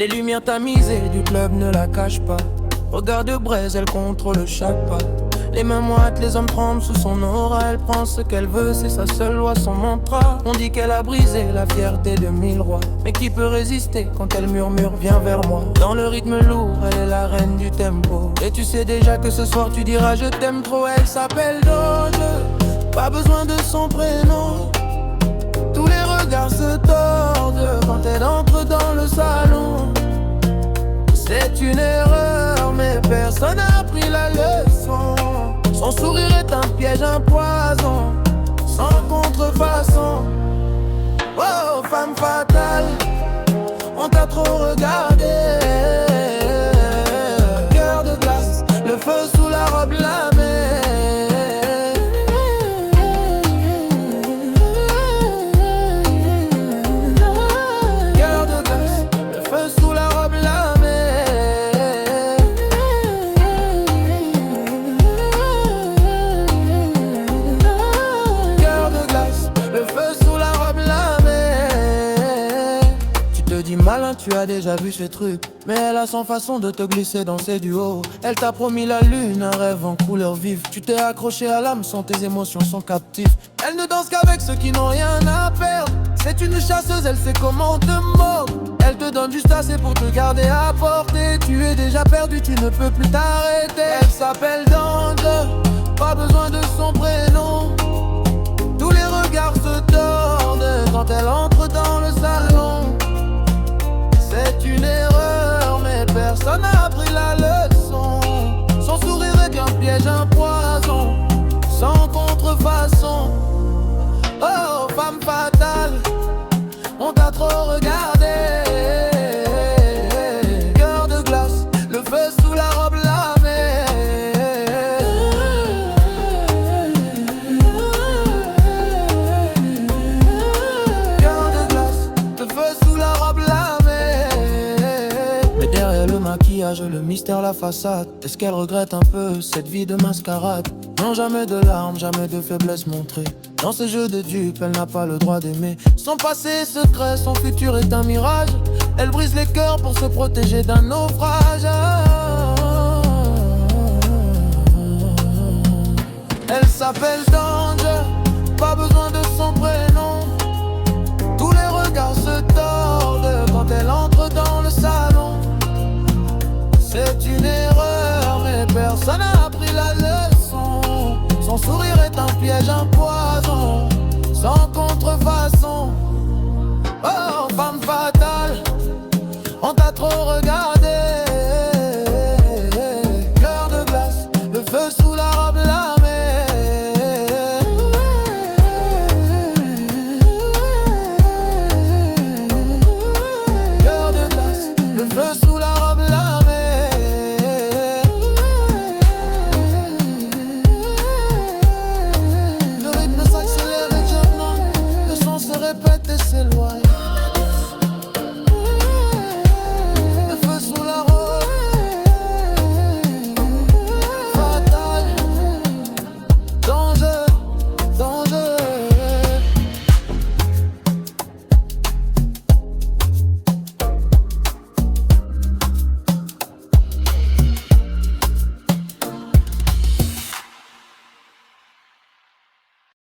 Les lumières tamisées du club ne la cachent pas. Regard de braise, elle contrôle chaque pas. Les mains moites, les hommes tremblent sous son aura. Elle prend ce qu'elle veut, c'est sa seule loi, son mantra. On dit qu'elle a brisé la fierté de 1000 rois. Mais qui peut résister quand elle murmure viens vers moi? Dans le rythme lourd, elle est la reine du tempo. Et tu sais déjà que ce soir tu diras je t'aime trop. Elle s'appelle Doge, pas besoin de son prénom. Tous les regards se tordent quand elle entre dans le salon. C'est une erreur, mais personne n'a appris la leçon. Son sourire est un piège, un poison, sans contrefaçon. Oh, femme fatale, on t'a trop regardé. Cœur de glace, le feu sous la robe, la mer. Cœur de glace, le feu sous la robe, la mer. Malin, tu as déjà vu ces trucs, mais elle a son façon de te glisser dans ses duos. Elle t'a promis la lune, un rêve en couleur vive. Tu t'es accroché à l'hameçon, tes émotions sont captives. Elle ne danse qu'avec ceux qui n'ont rien à perdre. C'est une chasseuse, elle sait comment te mordre. Elle te donne juste assez pour te garder à portée. Tu es déjà perdu, tu ne peux plus t'arrêter. Elle s'appelle Danger, pas besoin de son prénom. Tous les regards se tordent quand elle entre dans le salon. C'est une erreur, mais personne n'a appris la leçon. Son sourire est un piège, un poison, sans contrefaçon. Oh, femme fatale, on t'a trop regardé. Cœur de glace, le feu sous la robe, la mer. Cœur de glace, le feu sous la robe, la mer. Derrière le maquillage, le mystère, la façade. Est-ce qu'elle regrette un peu cette vie de mascarade? Non, jamais de larmes, jamais de faiblesse montrée. Dans ce jeu de dupes, elle n'a pas le droit d'aimer. Son passé est secret, son futur est un mirage. Elle brise les cœurs pour se protéger d'un naufrage. Elle s'appelle Danger, pas besoin de son prénom. Tous les regards se tordent quand elle entre dans le salon. C'est une erreur, mais personne n'a appris la leçon. Son sourire est un piège, un